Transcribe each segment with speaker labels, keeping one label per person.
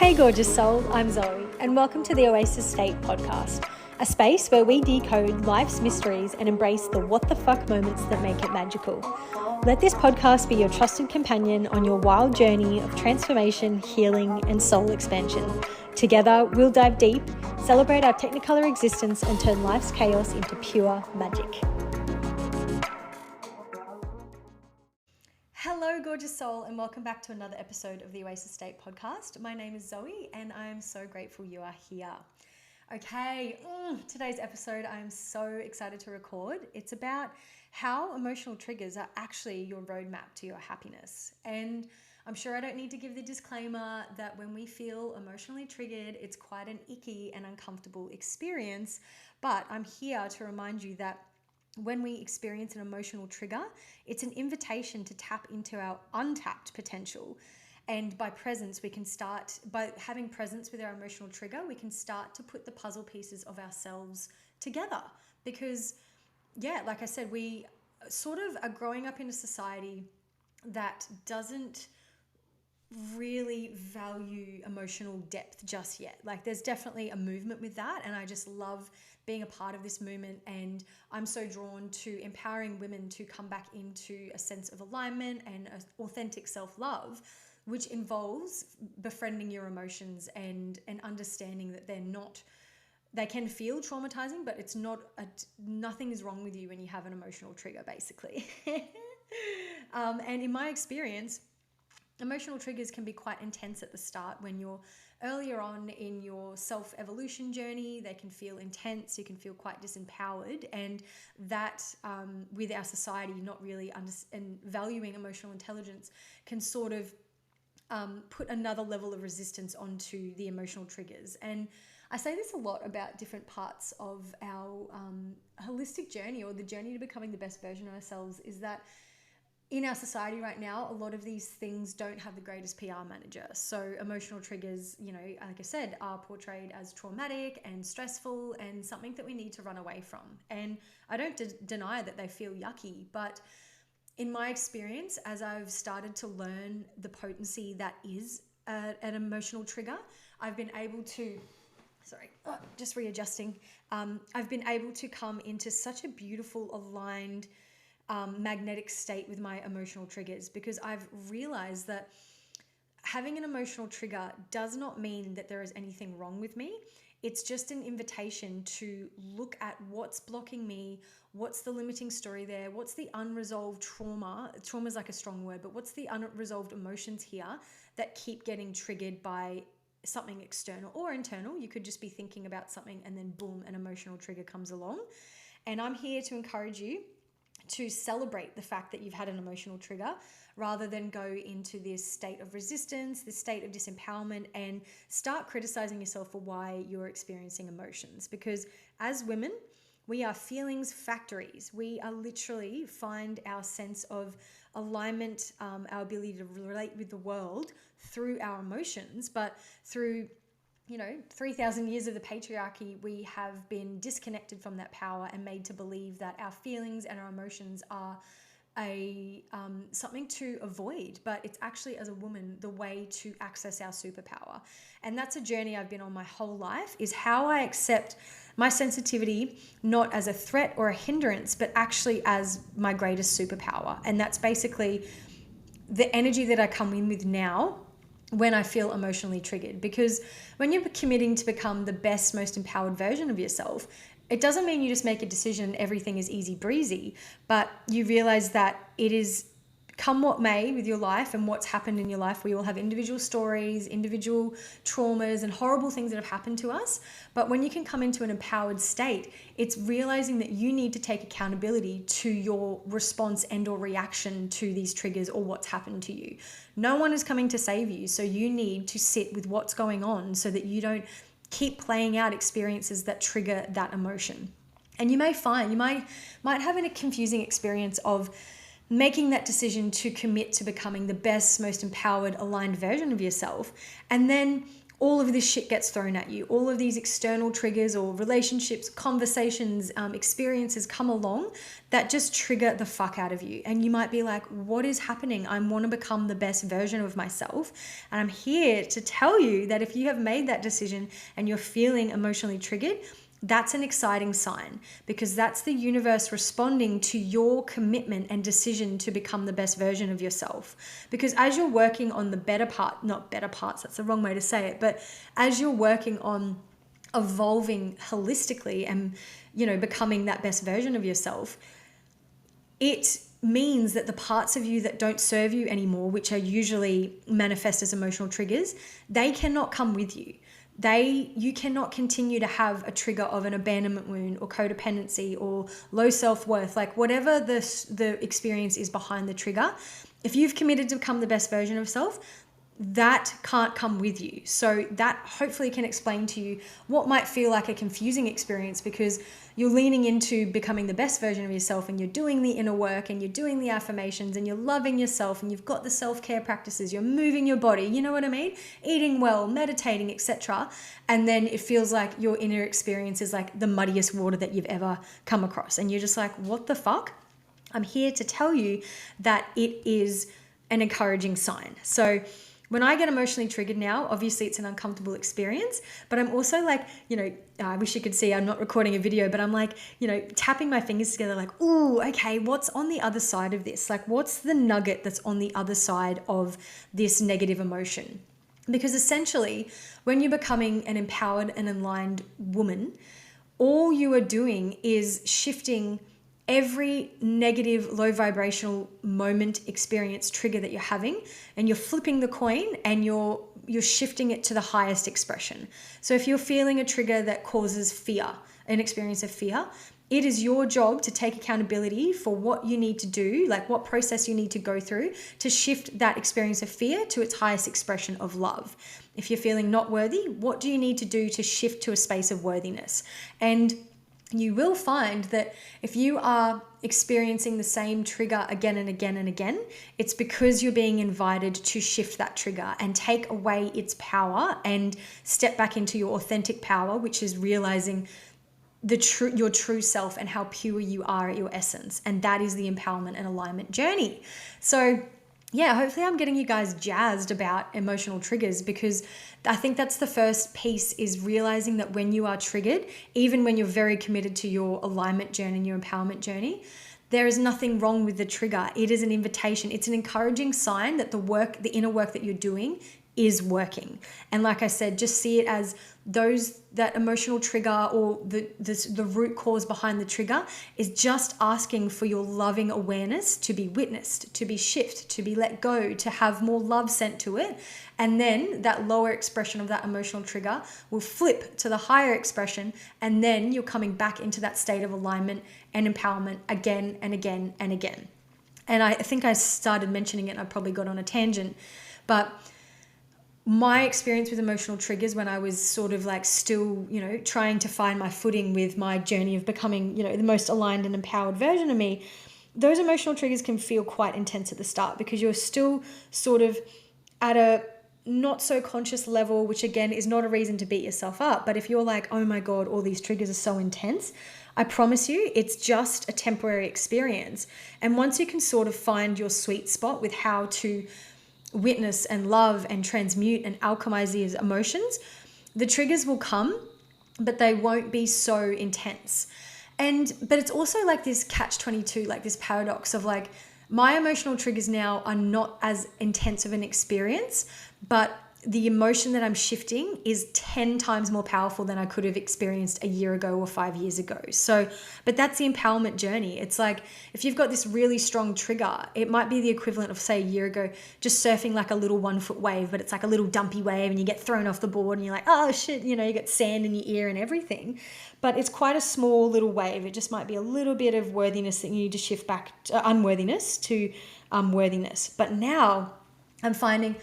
Speaker 1: Hey gorgeous soul, I'm Zoe and welcome to the Oasis State podcast, a space where we decode life's mysteries and embrace the what the fuck moments that make it magical. Let this podcast be your trusted companion on your wild journey of transformation, healing and soul expansion. Together, we'll dive deep, celebrate our technicolor existence and turn life's chaos into pure magic. Hello, gorgeous soul, and welcome back to another episode of the Oasis State podcast. My name is Zoe, and I am so grateful you are here. Okay, today's episode I am so excited to record. It's about how emotional triggers are actually your roadmap to your happiness. And I'm sure I don't need to give the disclaimer that when we feel emotionally triggered, it's quite an icky and uncomfortable experience. But I'm here to remind you that when we experience an emotional trigger, it's an invitation to tap into our untapped potential. And by having presence with our emotional trigger, we can start to put the puzzle pieces of ourselves together. Because, like I said, we sort of are growing up in a society that doesn't really value emotional depth just yet. Like there's definitely a movement with that, and I just love being a part of this movement, and I'm so drawn to empowering women to come back into a sense of alignment and authentic self-love, which involves befriending your emotions and understanding that they can feel traumatizing, but it's not nothing is wrong with you when you have an emotional trigger, basically. And in my experience, emotional triggers can be quite intense at the start when you're earlier on in your self-evolution journey. They can feel intense, you can feel quite disempowered, and that with our society not really and valuing emotional intelligence can sort of put another level of resistance onto the emotional triggers. And I say this a lot about different parts of our holistic journey, or the journey to becoming the best version of ourselves, is that in our society right now, a lot of these things don't have the greatest PR manager. So emotional triggers, like I said, are portrayed as traumatic and stressful and something that we need to run away from. And I don't deny that they feel yucky, but in my experience, as I've started to learn the potency that is an emotional trigger, I've been able to, just readjusting. I've been able to come into such a beautiful, aligned, magnetic state with my emotional triggers, because I've realized that having an emotional trigger does not mean that there is anything wrong with me. It's just an invitation to look at what's blocking me, what's the limiting story there, what's the unresolved trauma. Trauma is like a strong word, but what's the unresolved emotions here that keep getting triggered by something external or internal. You could just be thinking about something and then boom, an emotional trigger comes along. And I'm here to encourage you to celebrate the fact that you've had an emotional trigger, rather than go into this state of resistance, this state of disempowerment, and start criticizing yourself for why you're experiencing emotions. Because as women, we are feelings factories. We are literally find our sense of alignment, our ability to relate with the world through our emotions, but through 3,000 years of the patriarchy, we have been disconnected from that power and made to believe that our feelings and our emotions are something to avoid, but it's actually, as a woman, the way to access our superpower. And that's a journey I've been on my whole life, is how I accept my sensitivity not as a threat or a hindrance, but actually as my greatest superpower. And that's basically the energy that I come in with now when I feel emotionally triggered. Because when you're committing to become the best, most empowered version of yourself, it doesn't mean you just make a decision, everything is easy breezy, but you realize that it is, come what may with your life and what's happened in your life. We all have individual stories, individual traumas and horrible things that have happened to us. But when you can come into an empowered state, it's realizing that you need to take accountability to your response and or reaction to these triggers or what's happened to you. No one is coming to save you. So you need to sit with what's going on so that you don't keep playing out experiences that trigger that emotion. And you may find, you might have a confusing experience of making that decision to commit to becoming the best, most empowered, aligned version of yourself. And then all of this shit gets thrown at you. All of these external triggers or relationships, conversations, experiences come along that just trigger the fuck out of you. And you might be like, what is happening? I want to become the best version of myself. And I'm here to tell you that if you have made that decision and you're feeling emotionally triggered, that's an exciting sign, because that's the universe responding to your commitment and decision to become the best version of yourself. Because as you're working on the better part, not better parts, that's the wrong way to say it, but as you're working on evolving holistically and, you know, becoming that best version of yourself, it means that the parts of you that don't serve you anymore, which are usually manifest as emotional triggers, they cannot come with you. You cannot continue to have a trigger of an abandonment wound or codependency or low self-worth, like whatever the experience is behind the trigger. If you've committed to become the best version of self, that can't come with you. So that hopefully can explain to you what might feel like a confusing experience, because you're leaning into becoming the best version of yourself and you're doing the inner work and you're doing the affirmations and you're loving yourself and you've got the self-care practices, you're moving your body, you know what I mean? Eating well, meditating, etc. And then it feels like your inner experience is like the muddiest water that you've ever come across. And you're just like, what the fuck? I'm here to tell you that it is an encouraging sign. So when I get emotionally triggered now, obviously it's an uncomfortable experience, but I'm also like, you know, I wish you could see, I'm not recording a video, but I'm like, you know, tapping my fingers together like, ooh, okay, what's on the other side of this? Like, what's the nugget that's on the other side of this negative emotion? Because essentially, when you're becoming an empowered and aligned woman, all you are doing is shifting every negative, low vibrational moment, experience, trigger that you're having, and you're flipping the coin and you're shifting it to the highest expression. So if you're feeling a trigger that causes fear, an experience of fear, it is your job to take accountability for what you need to do, like what process you need to go through to shift that experience of fear to its highest expression of love. If you're feeling not worthy, what do you need to do to shift to a space of worthiness? And you will find that if you are experiencing the same trigger again and again and again, it's because you're being invited to shift that trigger and take away its power and step back into your authentic power, which is realizing your true self and how pure you are at your essence. And that is the empowerment and alignment journey. So yeah, hopefully I'm getting you guys jazzed about emotional triggers, because I think that's the first piece, is realizing that when you are triggered, even when you're very committed to your alignment journey and your empowerment journey, there is nothing wrong with the trigger. It is an invitation. It's an encouraging sign that the inner work that you're doing is working. And like I said, just see it as that emotional trigger, or the root cause behind the trigger is just asking for your loving awareness to be witnessed, to be shifted, to be let go, to have more love sent to it. And then that lower expression of that emotional trigger will flip to the higher expression, and then you're coming back into that state of alignment and empowerment again and again and again. And I think I started mentioning it and I probably got on a tangent, but my experience with emotional triggers when I was sort of like still, you know, trying to find my footing with my journey of becoming, you know, the most aligned and empowered version of me, those emotional triggers can feel quite intense at the start, because you're still sort of at a not so conscious level, which again is not a reason to beat yourself up. But if you're like, oh my God, all these triggers are so intense, I promise you it's just a temporary experience. And once you can sort of find your sweet spot with how to witness and love and transmute and alchemize these emotions, the triggers will come, but they won't be so intense. But it's also like this catch-22, like this paradox of like, my emotional triggers now are not as intense of an experience, but the emotion that I'm shifting is 10 times more powerful than I could have experienced a year ago or 5 years ago. So, but that's the empowerment journey. It's like, if you've got this really strong trigger, it might be the equivalent of, say, a year ago, just surfing like a little 1 foot wave, but it's like a little dumpy wave and you get thrown off the board and you're like, oh shit, you know, you get sand in your ear and everything. But it's quite a small little wave. It just might be a little bit of worthiness that you need to shift back to unworthiness to worthiness. But now I'm finding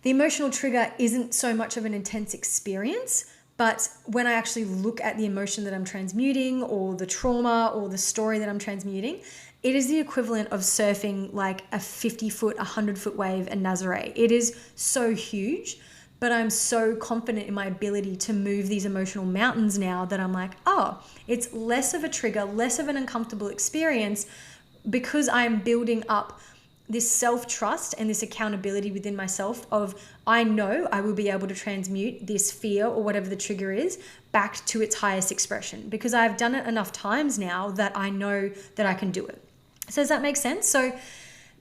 Speaker 1: the emotional trigger isn't so much of an intense experience, but when I actually look at the emotion that I'm transmuting, or the trauma or the story that I'm transmuting, it is the equivalent of surfing like a 50-foot, 100-foot wave in Nazaré. It is so huge, but I'm so confident in my ability to move these emotional mountains now that I'm like, oh, it's less of a trigger, less of an uncomfortable experience, because I'm building up this self-trust and this accountability within myself of, I know I will be able to transmute this fear or whatever the trigger is back to its highest expression, because I've done it enough times now that I know that I can do it. So does that make sense? So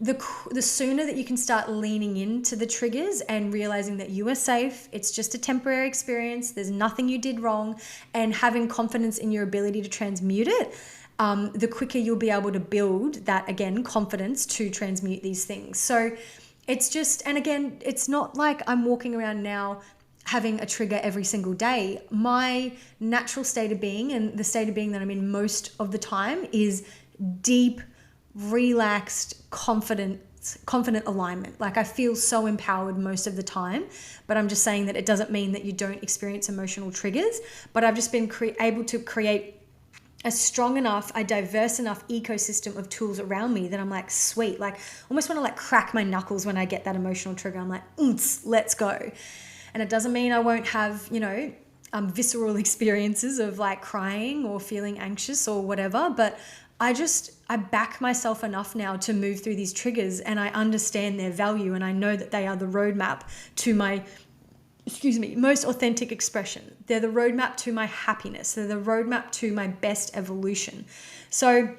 Speaker 1: the sooner that you can start leaning into the triggers and realizing that you are safe, it's just a temporary experience, there's nothing you did wrong, and having confidence in your ability to transmute it, the quicker you'll be able to build that, again, confidence to transmute these things. So it's just, and again, it's not like I'm walking around now having a trigger every single day. My natural state of being, and the state of being that I'm in most of the time, is deep, relaxed, confident alignment. Like, I feel so empowered most of the time, but I'm just saying that it doesn't mean that you don't experience emotional triggers. But I've just been able to create a strong enough, a diverse enough ecosystem of tools around me that I'm like, sweet, like almost want to like crack my knuckles when I get that emotional trigger. I'm like, let's go. And it doesn't mean I won't have, visceral experiences of like crying or feeling anxious or whatever, but I back myself enough now to move through these triggers, and I understand their value, and I know that they are the roadmap to my, most authentic expression. They're the roadmap to my happiness. They're the roadmap to my best evolution. So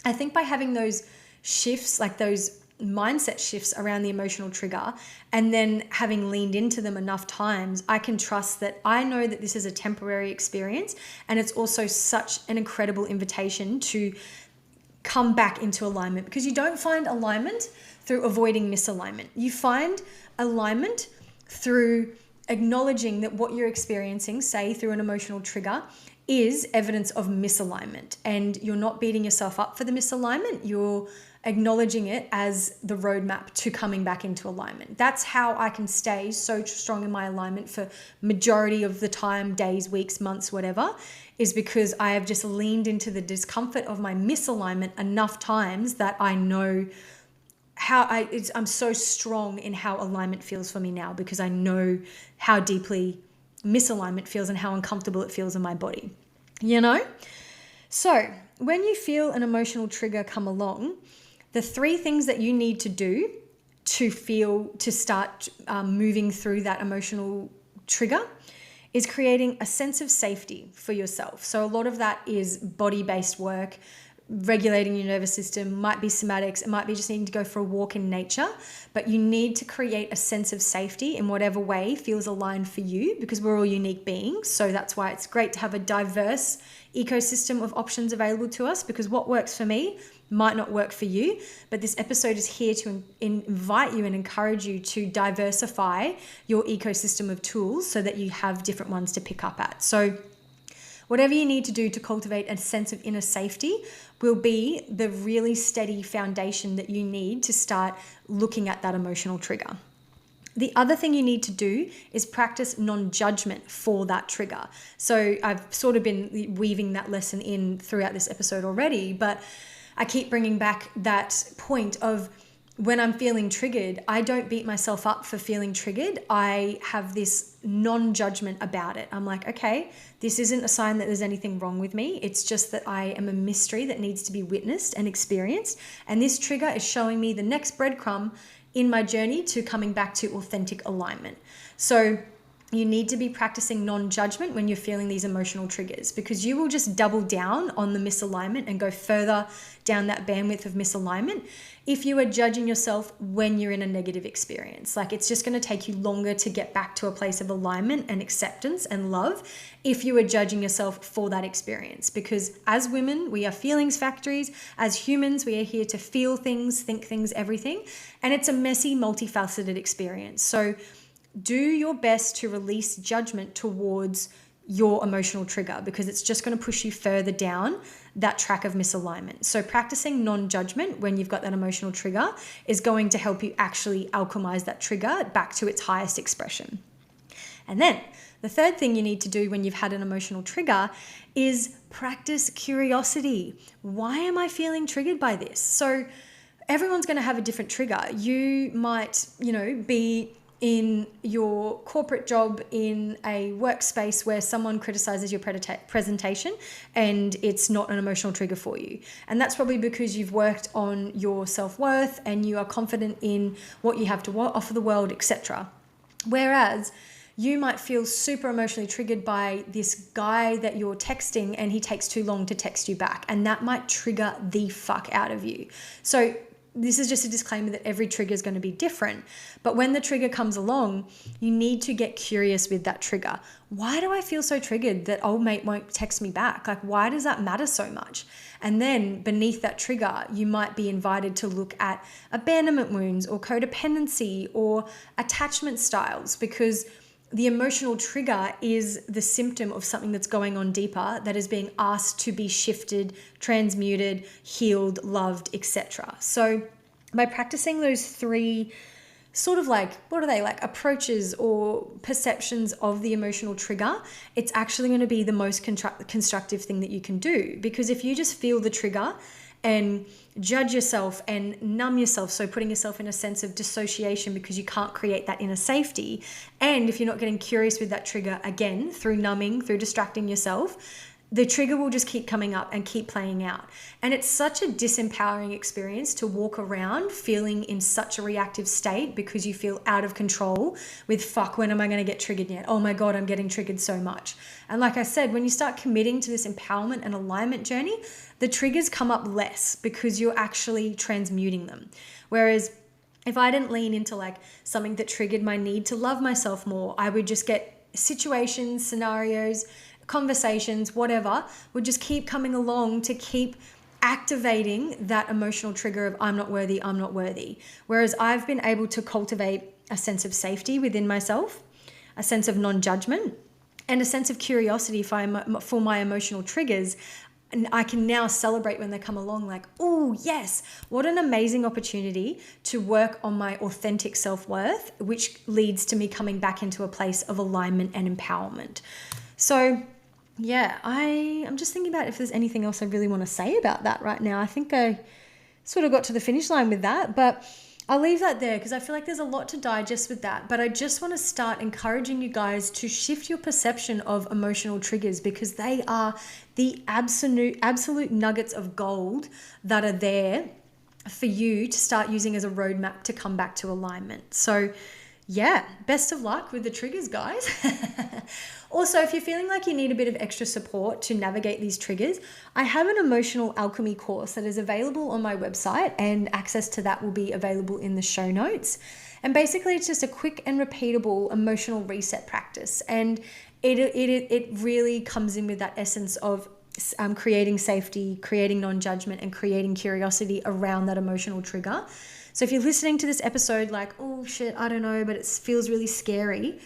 Speaker 1: I think by having those shifts, like those mindset shifts around the emotional trigger, and then having leaned into them enough times, I can trust that I know that this is a temporary experience, and it's also such an incredible invitation to come back into alignment, because you don't find alignment through avoiding misalignment. You find alignment through acknowledging that what you're experiencing, say through an emotional trigger, is evidence of misalignment, and you're not beating yourself up for the misalignment. You're acknowledging it as the roadmap to coming back into alignment. That's how I can stay so strong in my alignment for majority of the time, days, weeks, months, whatever, is because I have just leaned into the discomfort of my misalignment enough times that I know how I'm so strong in how alignment feels for me now, because I know how deeply misalignment feels and how uncomfortable it feels in my body, So when you feel an emotional trigger come along, the 3 things that you need to do to start moving through that emotional trigger is creating a sense of safety for yourself. So a lot of that is body-based work, regulating your nervous system, might be somatics, it might be just needing to go for a walk in nature, but you need to create a sense of safety in whatever way feels aligned for you, because we're all unique beings. So that's why it's great to have a diverse ecosystem of options available to us, because what works for me might not work for you. But this episode is here to invite you and encourage you to diversify your ecosystem of tools so that you have different ones to pick up at. So whatever you need to do to cultivate a sense of inner safety will be the really steady foundation that you need to start looking at that emotional trigger. The other thing you need to do is practice non-judgment for that trigger. So I've sort of been weaving that lesson in throughout this episode already, but I keep bringing back that point of, when I'm feeling triggered, I don't beat myself up for feeling triggered. I have this non-judgment about it. I'm like, okay, this isn't a sign that there's anything wrong with me. It's just that I am a mystery that needs to be witnessed and experienced. And this trigger is showing me the next breadcrumb in my journey to coming back to authentic alignment. So you need to be practicing non-judgment when you're feeling these emotional triggers, because you will just double down on the misalignment and go further down that bandwidth of misalignment if you are judging yourself when you're in a negative experience. Like, it's just going to take you longer to get back to a place of alignment and acceptance and love if you are judging yourself for that experience. Because as women, we are feelings factories. As humans, we are here to feel things, think things, everything. And it's a messy, multifaceted experience. So do your best to release judgment towards your emotional trigger, because it's just going to push you further down that track of misalignment. So practicing non-judgment when you've got that emotional trigger is going to help you actually alchemize that trigger back to its highest expression. And then the third thing you need to do when you've had an emotional trigger is practice curiosity. Why am I feeling triggered by this? So everyone's going to have a different trigger. You might, be in your corporate job, in a workspace where someone criticizes your presentation and it's not an emotional trigger for you. And that's probably because you've worked on your self-worth and you are confident in what you have to offer the world, etc. Whereas you might feel super emotionally triggered by this guy that you're texting and he takes too long to text you back, and that might trigger the fuck out of you. So this is just a disclaimer that every trigger is going to be different. But when the trigger comes along, you need to get curious with that trigger. Why do I feel so triggered that old mate won't text me back? Like, why does that matter so much? And then beneath that trigger, you might be invited to look at abandonment wounds or codependency or attachment styles, because the emotional trigger is the symptom of something that's going on deeper that is being asked to be shifted, transmuted, healed, loved, etc. So by practicing those three sort of like, what are they, like approaches or perceptions of the emotional trigger, it's actually going to be the most constructive thing that you can do. Because if you just feel the trigger and judge yourself and numb yourself, so putting yourself in a sense of dissociation because you can't create that inner safety, and if you're not getting curious with that trigger again through numbing, through distracting yourself, the trigger will just keep coming up and keep playing out. And it's such a disempowering experience to walk around feeling in such a reactive state because you feel out of control with, fuck, when am I going to get triggered yet? Oh my God, I'm getting triggered so much. And like I said, when you start committing to this empowerment and alignment journey, the triggers come up less because you're actually transmuting them. Whereas if I didn't lean into like something that triggered my need to love myself more, I would just get situations, scenarios, conversations, whatever, would just keep coming along to keep activating that emotional trigger of I'm not worthy, I'm not worthy. Whereas I've been able to cultivate a sense of safety within myself, a sense of non-judgment, and a sense of curiosity for my emotional triggers. And I can now celebrate when they come along like, oh yes, what an amazing opportunity to work on my authentic self-worth, which leads to me coming back into a place of alignment and empowerment. So yeah, I'm just thinking about if there's anything else I really want to say about that right now. I think I sort of got to the finish line with that, but I'll leave that there because I feel like there's a lot to digest with that. But I just want to start encouraging you guys to shift your perception of emotional triggers, because they are the absolute nuggets of gold that are there for you to start using as a roadmap to come back to alignment. So yeah, best of luck with the triggers, guys. Also, if you're feeling like you need a bit of extra support to navigate these triggers, I have an emotional alchemy course that is available on my website, and access to that will be available in the show notes. And basically, it's just a quick and repeatable emotional reset practice. And it really comes in with that essence of creating safety, creating non-judgment, and creating curiosity around that emotional trigger. So if you're listening to this episode like, oh shit, I don't know, but it feels really scary,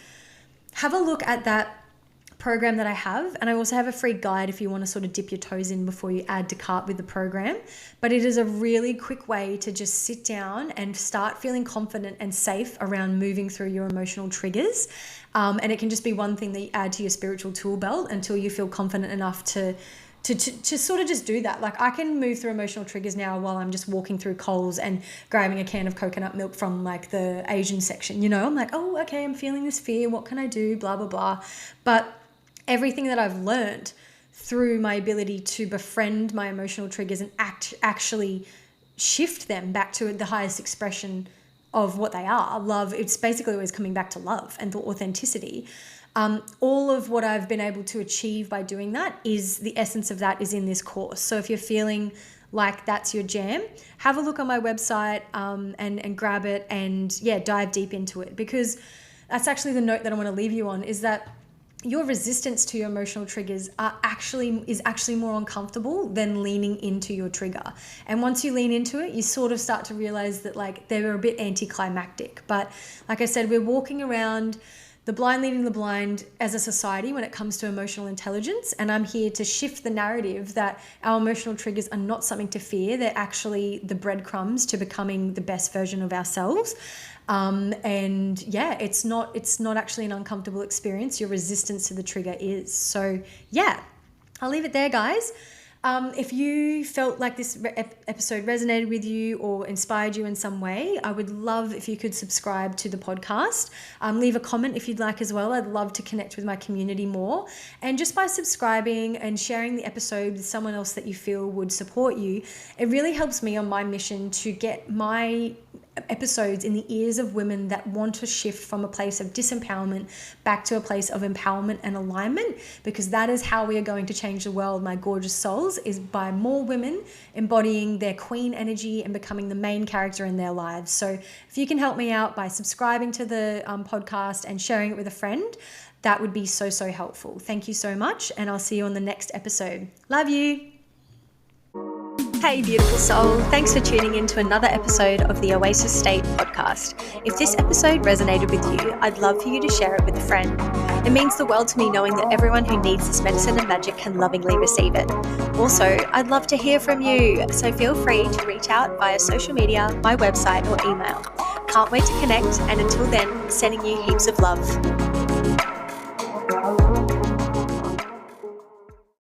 Speaker 1: have a look at that program that I have. And I also have a free guide if you want to sort of dip your toes in before you add to cart with the program. But it is a really quick way to just sit down and start feeling confident and safe around moving through your emotional triggers. And it can just be one thing that you add to your spiritual tool belt until you feel confident enough to sort of just do that. Like, I can move through emotional triggers now while I'm just walking through Coles and grabbing a can of coconut milk from like the Asian section. You know, I'm like, oh, okay, I'm feeling this fear. What can I do? Blah, blah, blah. But everything that I've learned through my ability to befriend my emotional triggers and actually shift them back to the highest expression of what they are, love, it's basically always coming back to love and authenticity. All of what I've been able to achieve by doing that is the essence of that is in this course. So if you're feeling like that's your jam, have a look on my website and grab it and yeah, dive deep into it, because that's actually the note that I want to leave you on, is that your resistance to your emotional triggers is actually more uncomfortable than leaning into your trigger. And once you lean into it, you sort of start to realize that like they're a bit anticlimactic. But like I said, we're walking around the blind leading the blind as a society when it comes to emotional intelligence. And I'm here to shift the narrative that our emotional triggers are not something to fear. They're actually the breadcrumbs to becoming the best version of ourselves. And yeah, it's not actually an uncomfortable experience. Your resistance to the trigger is. So yeah, I'll leave it there, guys. If you felt like this episode resonated with you or inspired you in some way, I would love if you could subscribe to the podcast. Leave a comment if you'd like as well. I'd love to connect with my community more. And just by subscribing and sharing the episode with someone else that you feel would support you, it really helps me on my mission to get my episodes in the ears of women that want to shift from a place of disempowerment back to a place of empowerment and alignment, because that is how we are going to change the world, my gorgeous souls, is by more women embodying their queen energy and becoming the main character in their lives. So if you can help me out by subscribing to the podcast and sharing it with a friend, that would be so, so helpful. Thank you so much, and I'll see you on the next episode. Love you. Hey, beautiful soul. Thanks for tuning in to another episode of the Oasis State podcast. If this episode resonated with you, I'd love for you to share it with a friend. It means the world to me knowing that everyone who needs this medicine and magic can lovingly receive it. Also, I'd love to hear from you, so feel free to reach out via social media, my website, or email. Can't wait to connect, and until then, sending you heaps of love.